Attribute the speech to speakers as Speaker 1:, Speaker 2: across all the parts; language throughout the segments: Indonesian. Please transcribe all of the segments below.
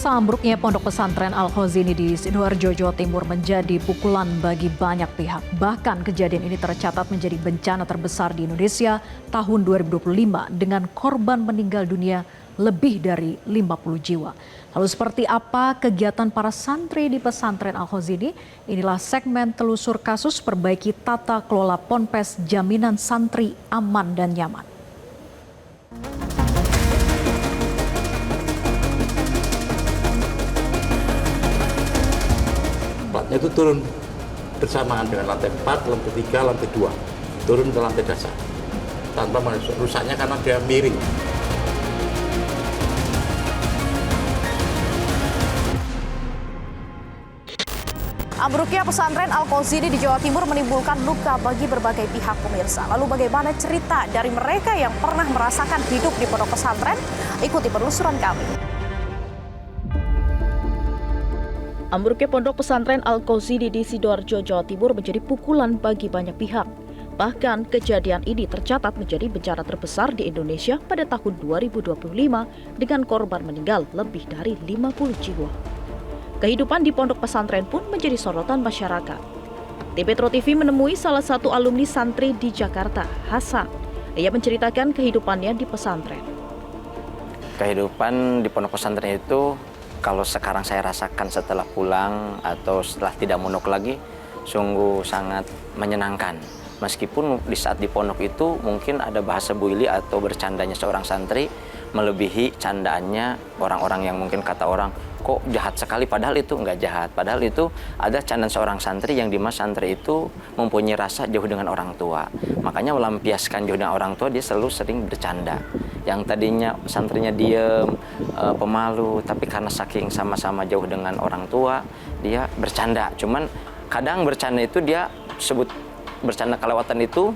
Speaker 1: Pemirsa, ambruknya pondok pesantren Al-Khazini di Sidoarjo, Jawa Timur menjadi pukulan bagi banyak pihak. Bahkan kejadian ini tercatat menjadi bencana terbesar di Indonesia tahun 2025 dengan korban meninggal dunia lebih dari 50 jiwa. Lalu seperti apa kegiatan para santri di pesantren Al-Khazini? Inilah segmen telusur kasus perbaiki tata kelola ponpes jaminan santri aman dan nyaman.
Speaker 2: Platnya itu turun bersamaan dengan lantai 4, lantai 3, lantai 2. Turun ke lantai dasar. Tanpa rusaknya karena dia miring.
Speaker 3: Ambruknya pesantren Al-Khazini di Jawa Timur menimbulkan luka bagi berbagai pihak, pemirsa. Lalu bagaimana cerita dari mereka yang pernah merasakan hidup di pondok pesantren? Ikuti penelusuran kami.
Speaker 4: Ambruknya pondok pesantren Al-Khazini di Sidoarjo, Jawa Timur menjadi pukulan bagi banyak pihak. Bahkan kejadian ini tercatat menjadi bencana terbesar di Indonesia pada tahun 2025 dengan korban meninggal lebih dari 50 jiwa. Kehidupan di pondok pesantren pun menjadi sorotan masyarakat. Tim Metro TV menemui salah satu alumni santri di Jakarta, Hasan. Ia menceritakan kehidupannya di pesantren.
Speaker 5: Kehidupan di pondok pesantren itu kalau sekarang saya rasakan setelah pulang atau setelah tidak mondok lagi, sungguh sangat menyenangkan. Meskipun di saat di pondok itu mungkin ada bahasa buili atau bercandanya seorang santri melebihi candaannya orang-orang yang mungkin kata orang, kok jahat sekali, padahal itu nggak jahat. Padahal itu ada candaan seorang santri yang dimana santri itu mempunyai rasa jauh dengan orang tua. Makanya melampiaskan jauh dengan orang tua, dia selalu sering bercanda. Yang tadinya santrinya diem, pemalu, tapi karena saking sama-sama jauh dengan orang tua, dia bercanda. Cuman kadang bercanda itu dia sebut bercanda kelewatan itu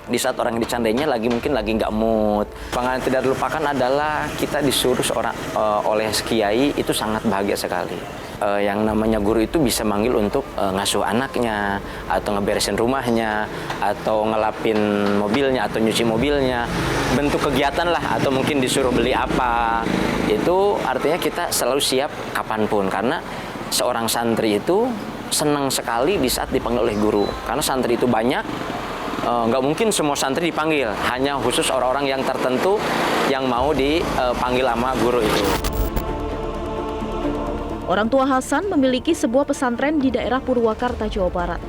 Speaker 5: di saat orang yang dicandainya mungkin lagi nggak mood. Pengalaman yang tidak dilupakan adalah kita disuruh oleh kiai itu sangat bahagia sekali. Yang namanya guru itu bisa manggil untuk ngasuh anaknya, atau ngeberesin rumahnya, atau ngelapin mobilnya, atau nyuci mobilnya. Bentuk kegiatan lah, atau mungkin disuruh beli apa. Itu artinya kita selalu siap kapanpun, karena seorang santri itu senang sekali di saat dipanggil oleh guru. Karena santri itu banyak, nggak mungkin semua santri dipanggil, hanya khusus orang-orang yang tertentu yang mau dipanggil sama guru itu.
Speaker 4: Orang tua Hasan memiliki sebuah pesantren di daerah Purwakarta, Jawa Barat.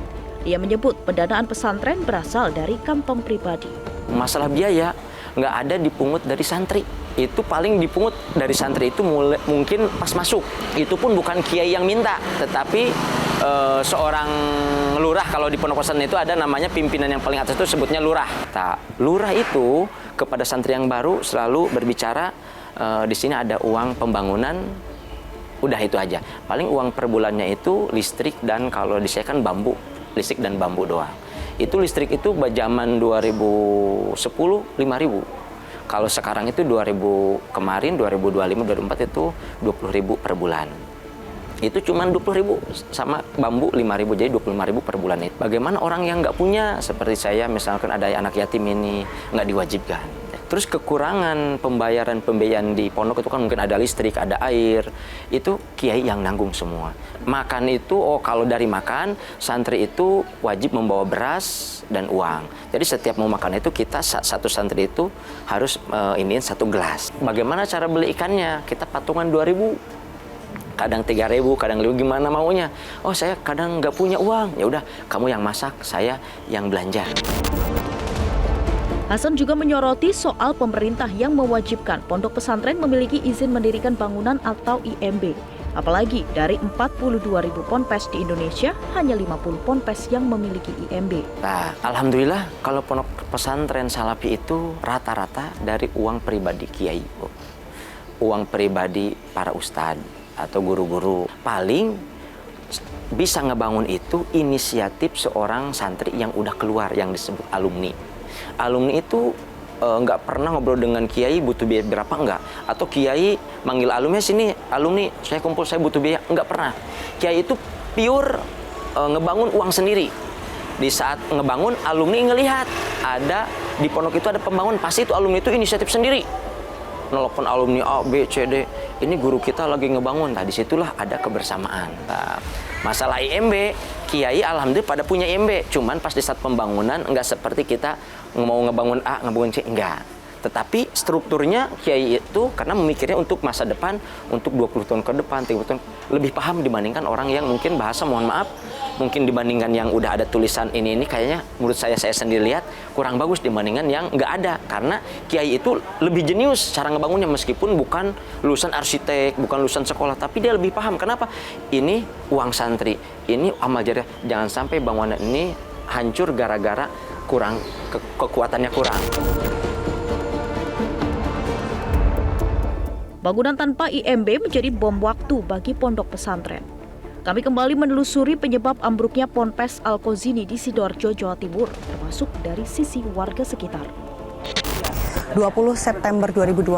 Speaker 4: Ia menyebut pendanaan pesantren berasal dari kantong pribadi.
Speaker 5: Masalah biaya nggak ada dipungut dari santri. Itu paling dipungut dari santri itu mungkin pas masuk. Itu pun bukan kiai yang minta, tetapi seorang lurah. Kalau di pondok pesantren itu ada namanya pimpinan yang paling atas, itu sebutnya lurah. Lurah itu kepada santri yang baru selalu berbicara, di sini ada uang pembangunan, udah itu aja. Paling uang per bulannya itu listrik dan kalau di saya kan bambu, listrik dan bambu doang. Itu listrik itu zaman 2010 5.000. Kalau sekarang itu 2000 kemarin 2025 2024 itu 20.000 per bulan. Itu cuma 20.000 sama bambu 5.000, jadi 25.000 per bulan itu. Bagaimana orang yang nggak punya seperti saya, misalkan ada anak yatim ini nggak diwajibkan. Terus kekurangan pembayaran di pondok itu kan mungkin ada listrik, ada air, itu kiai yang nanggung semua. Makan itu, kalau dari makan, santri itu wajib membawa beras dan uang. Jadi setiap mau makan itu kita satu santri itu harus iniin 1 gelas. Bagaimana cara beli ikannya? Kita patungan 2.000. Kadang 3.000, kadang 5.000, gimana maunya. Saya kadang nggak punya uang. Ya udah, kamu yang masak, saya yang belanja.
Speaker 4: Hasan juga menyoroti soal pemerintah yang mewajibkan pondok pesantren memiliki izin mendirikan bangunan atau IMB. Apalagi dari 42.000 ponpes di Indonesia, hanya 50 ponpes yang memiliki IMB.
Speaker 5: Nah, alhamdulillah kalau pondok pesantren Salafi itu rata-rata dari uang pribadi kiai, uang pribadi para ustadz atau guru-guru. Paling bisa ngebangun itu inisiatif seorang santri yang udah keluar, yang disebut alumni. Alumni itu nggak pernah ngobrol dengan kiai butuh biaya berapa, enggak. Atau kiai manggil alumni, sini alumni saya kumpul, saya butuh biaya, enggak pernah. Kiai itu pure ngebangun uang sendiri. Di saat ngebangun, alumni ngelihat ada di pondok itu ada pembangun, pasti itu alumni itu inisiatif sendiri. Nelpon alumni A, B, C, D, ini guru kita lagi ngebangun. Nah, disitulah ada kebersamaan. Nah, masalah IMB, kiai alhamdulillah pada punya IMB. Cuman pas di saat pembangunan enggak seperti kita mau ngebangun A, ngebangun C, enggak. Tetapi strukturnya kiai itu karena memikirnya untuk masa depan, untuk 20 tahun ke depan, 30 tahun, lebih paham dibandingkan orang yang mungkin bahasa, mohon maaf, mungkin dibandingkan yang udah ada tulisan ini kayaknya menurut saya sendiri lihat kurang bagus dibandingkan yang nggak ada. Karena kiai itu lebih jenius cara ngebangunnya, meskipun bukan lulusan arsitek, bukan lulusan sekolah, tapi dia lebih paham. Kenapa? Ini uang santri, ini amal jariah. Jangan sampai bangunan ini hancur gara-gara kurang, kekuatannya kurang.
Speaker 4: Bangunan tanpa IMB menjadi bom waktu bagi pondok pesantren. Kami kembali menelusuri penyebab ambruknya Ponpes Al-Khozini di Sidoarjo, Jawa Timur, termasuk dari sisi warga sekitar.
Speaker 6: 20 September 2025,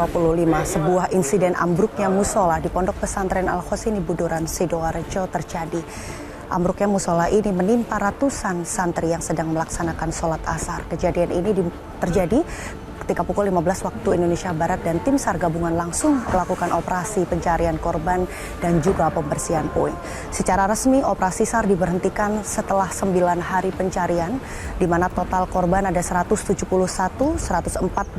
Speaker 6: sebuah insiden ambruknya musola di Pondok Pesantren Al-Khozini Buduran, Sidoarjo terjadi. Ambruknya musola ini menimpa ratusan santri yang sedang melaksanakan sholat asar. Kejadian ini terjadi ketika pukul 15 waktu Indonesia Barat dan tim SAR gabungan langsung melakukan operasi pencarian korban dan juga pembersihan puing. Secara resmi operasi SAR diberhentikan setelah 9 hari pencarian, di mana total korban ada 171, 104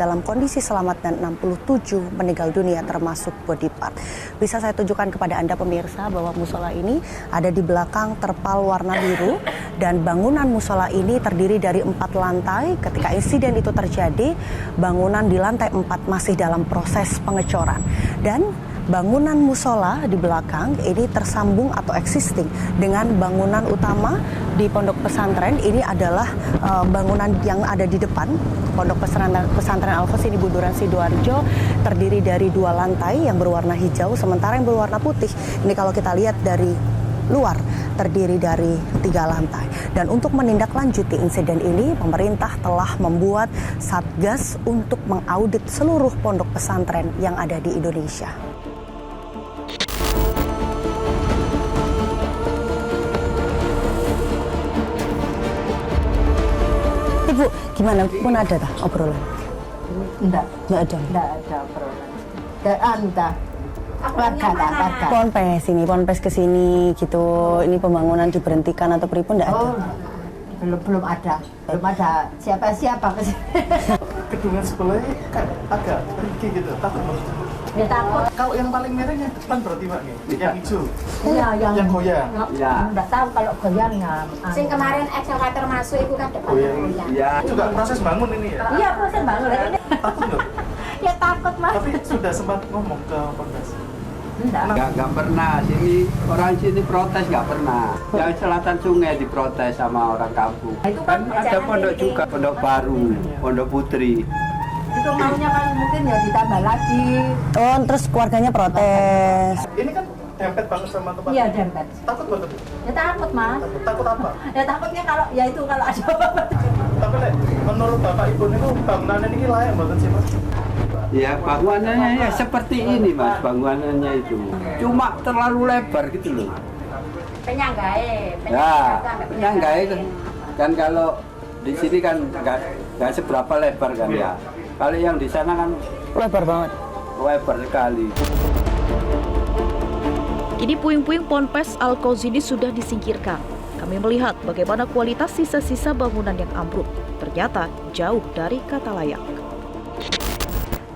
Speaker 6: dalam kondisi selamat dan 67 meninggal dunia termasuk body part. Bisa saya tunjukkan kepada Anda pemirsa bahwa musola ini ada di belakang terpal warna biru dan bangunan musola ini terdiri dari 4 lantai. Ketika insiden itu terjadi, bangunan di lantai 4 masih dalam proses pengecoran dan bangunan musola di belakang ini tersambung atau existing dengan bangunan utama di pondok pesantren. Ini adalah bangunan yang ada di depan Pondok Pesantren Al-Khozini Buduran Sidoarjo, terdiri dari 2 lantai yang berwarna hijau, sementara yang berwarna putih ini kalau kita lihat dari luar terdiri dari 3 lantai. Dan untuk menindaklanjuti insiden ini, pemerintah telah membuat satgas untuk mengaudit seluruh pondok pesantren yang ada di Indonesia. Ibu, gimana? Pun ada tak obrolan?
Speaker 7: Enggak
Speaker 6: Nggak ada.
Speaker 7: obrolan. Enggak. Warga.
Speaker 6: Ponpes kesini gitu. Ini pembangunan diberhentikan atau pripun enggak ada?
Speaker 7: Oh, belum ada siapa-siapa kesini.
Speaker 8: Gedungan sebelahnya kan agak tinggi gitu, takut maksudnya.
Speaker 7: Ya takut.
Speaker 8: Kalau yang paling merah yang depan berarti Pak nih, yang hijau,
Speaker 7: Iya,
Speaker 8: yang goyang.
Speaker 7: Ya. Enggak tahu kalau goyangnya.
Speaker 9: Sing kemarin ekskavator masuk itu kan depan
Speaker 8: Goyang.
Speaker 9: goyang.
Speaker 8: Iya. Juga proses bangun ini ya.
Speaker 7: Iya, proses bangun.
Speaker 8: Takut nggak?
Speaker 7: Ya takut Mas.
Speaker 8: Tapi sudah sempat ngomong ke Ponpes.
Speaker 10: Nggak pernah, sini orang sini protes nggak pernah. Yang selatan sungai diprotes sama orang kampung.
Speaker 7: Itu
Speaker 10: Kan ada pondok juga, pondok baru, pondok putri.
Speaker 7: Itu maunya kan mungkin ya ditambah lagi.
Speaker 6: Oh, terus keluarganya protes.
Speaker 8: Ini kan dempet banget sama tempat.
Speaker 7: Iya, dempet.
Speaker 8: Takut banget.
Speaker 7: Ya takut Mas.
Speaker 8: Takut apa?
Speaker 7: Ya takutnya kalau ada.
Speaker 8: Tapi menurut Bapak Ibu itu bangunan ini layak banget sih Mas?
Speaker 10: Ya bangunannya ya seperti ini Mas, bangunannya itu. Cuma terlalu lebar gitu loh.
Speaker 9: Penyanggae.
Speaker 10: Ya, penyanggai kan kalau di sini kan nggak seberapa lebar kan ya. Kalau yang di sana kan
Speaker 6: Lebar banget.
Speaker 10: lebar sekali.
Speaker 4: Kini puing-puing Ponpes Al-Khozini sudah disingkirkan. Kami melihat bagaimana kualitas sisa-sisa bangunan yang ambruk. Ternyata jauh dari kata layak.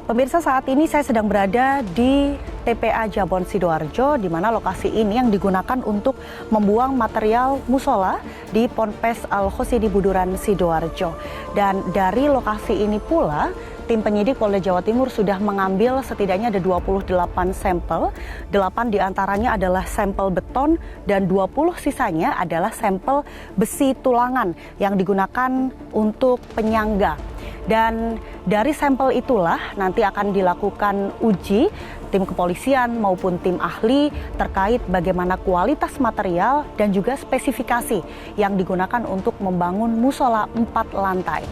Speaker 6: Pemirsa, saat ini saya sedang berada di TPA Jabon Sidoarjo, di mana lokasi ini yang digunakan untuk membuang material musola di Ponpes Al-Khozini Buduran Sidoarjo. Dan dari lokasi ini pula, tim penyidik Polda Jawa Timur sudah mengambil setidaknya ada 28 sampel. 8 diantaranya adalah sampel beton dan 20 sisanya adalah sampel besi tulangan yang digunakan untuk penyangga. Dan dari sampel itulah nanti akan dilakukan uji tim kepolisian maupun tim ahli terkait bagaimana kualitas material dan juga spesifikasi yang digunakan untuk membangun musola 4 lantai.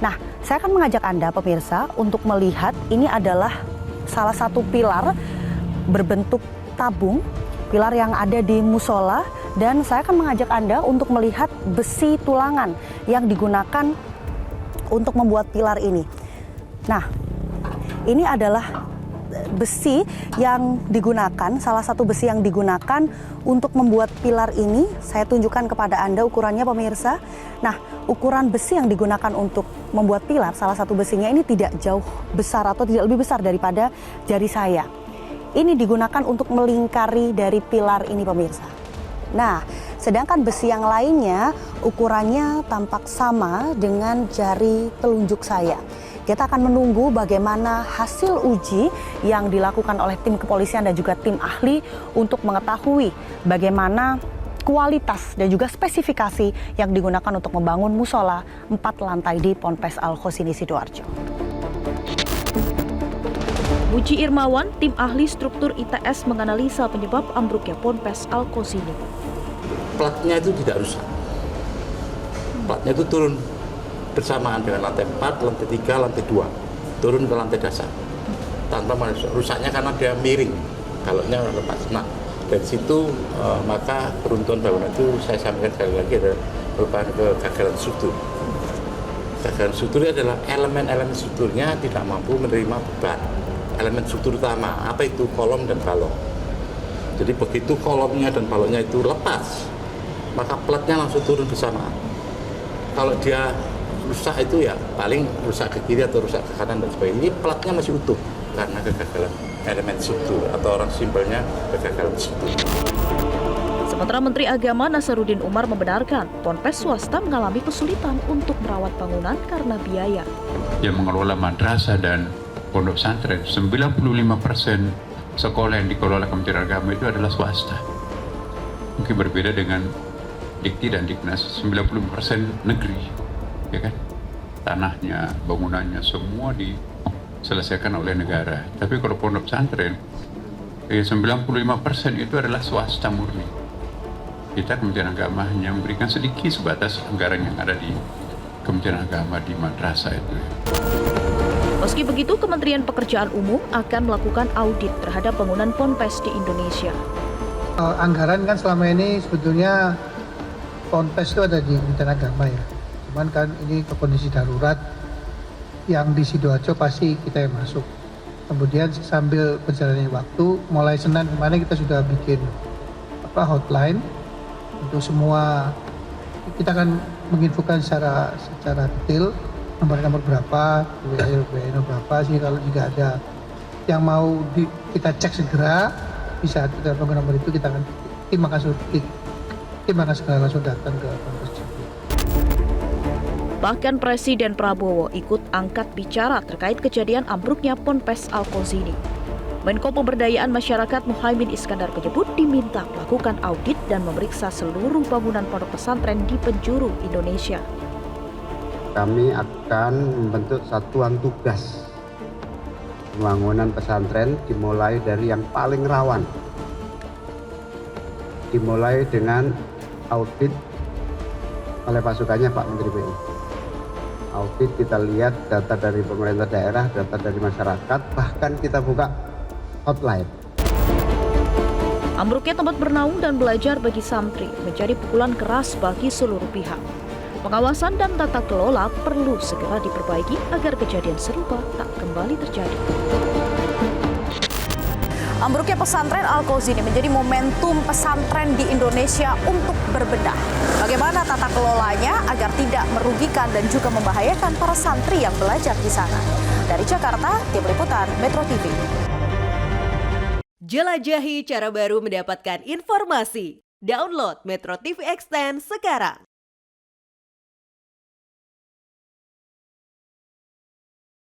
Speaker 6: Nah, saya akan mengajak Anda pemirsa untuk melihat ini adalah salah satu pilar berbentuk tabung, pilar yang ada di musola, dan saya akan mengajak Anda untuk melihat besi tulangan yang digunakan untuk membuat pilar ini. Nah, ini adalah besi yang digunakan, salah satu besi yang digunakan untuk membuat pilar ini. Saya tunjukkan kepada Anda ukurannya pemirsa. Nah, ukuran besi yang digunakan untuk membuat pilar, salah satu besinya ini tidak jauh besar atau tidak lebih besar daripada jari saya. Ini digunakan untuk melingkari dari pilar ini pemirsa. Nah, sedangkan besi yang lainnya ukurannya tampak sama dengan jari telunjuk saya. Kita akan menunggu bagaimana hasil uji yang dilakukan oleh tim kepolisian dan juga tim ahli untuk mengetahui bagaimana kualitas dan juga spesifikasi yang digunakan untuk membangun musola 4 lantai di Ponpes Al-Khosini Sidoarjo.
Speaker 4: Muji Irmawan, tim ahli struktur ITS menganalisa penyebab ambruknya Ponpes Al-Khosini.
Speaker 2: Platnya itu tidak rusak. Platnya itu turun bersamaan dengan lantai 4, lantai 3, lantai 2. Turun ke lantai dasar. Tanpa rusaknya karena dia miring. Galoknya lepas. Nah, dari situ maka keruntuhan bangunan itu saya sampaikan sekali lagi adalah merupakan kegagalan struktur. Kegagalan struktur adalah elemen-elemen strukturnya tidak mampu menerima beban. Elemen struktur utama, apa itu kolom dan balok. Jadi begitu kolomnya dan baloknya itu lepas, maka platnya langsung turun bersamaan. Kalau dia rusak itu ya paling rusak ke kiri atau rusak ke kanan dan sebagainya. Ini platnya masih utuh karena kegagalan elemen struktur atau orang simpelnya kegagalan struktur.
Speaker 4: Sementara Menteri Agama Nasaruddin Umar membenarkan Ponpes swasta mengalami kesulitan untuk merawat bangunan karena biaya.
Speaker 11: Yang mengelola madrasah dan pondok pesantren, 95% sekolah yang dikelola Kementerian Agama itu adalah swasta. Mungkin berbeda dengan Dikti dan Diknas, 95% negeri, ya kan? Tanahnya, bangunannya semua diselesaikan oleh negara. Tapi kalau pondok pesantren, 95% itu adalah swasta murni. Kita Kementerian Agama hanya memberikan sedikit sebatas anggaran yang ada di Kementerian Agama di madrasah itu.
Speaker 4: Meski begitu, Kementerian Pekerjaan Umum akan melakukan audit terhadap bangunan Ponpes di Indonesia.
Speaker 12: Anggaran kan selama ini sebetulnya Ponpes itu ada di Kementerian Agama ya. Cuman kan ini ke kondisi darurat yang di Sidoarjo pasti kita yang masuk. Kemudian sambil berjalannya waktu, mulai Senin kemarin kita sudah bikin hotline untuk semua. Kita akan menginfokan secara detail nomor berapa, WA berapa sih, kalau juga ada yang mau kita cek segera bisa kita nomor itu, kita akan tim akan segera langsung datang ke Ponpes.
Speaker 4: Bahkan Presiden Prabowo ikut angkat bicara terkait kejadian ambruknya Ponpes Al-Khosini. Menko Pemberdayaan Masyarakat Muhaimin Iskandar menyebut diminta melakukan audit dan memeriksa seluruh bangunan pondok pesantren di penjuru Indonesia.
Speaker 10: Kami akan membentuk satuan tugas pembangunan pesantren dimulai dari yang paling rawan. Dimulai dengan audit oleh pasukannya Pak Menteri PU. Audit kita lihat data dari pemerintah daerah, data dari masyarakat, bahkan kita buka hotline.
Speaker 4: Ambruknya tempat bernaung dan belajar bagi santri menjadi pukulan keras bagi seluruh pihak. Pengawasan dan tata kelola perlu segera diperbaiki agar kejadian serupa tak kembali terjadi.
Speaker 3: Ambruknya pesantren Al-Khosini menjadi momentum pesantren di Indonesia untuk berbenah. Bagaimana tata kelolanya agar tidak merugikan dan juga membahayakan para santri yang belajar di sana. Dari Jakarta, Tim Liputan Metro TV.
Speaker 13: Jelajahi cara baru mendapatkan informasi. Download Metro TV Extend sekarang.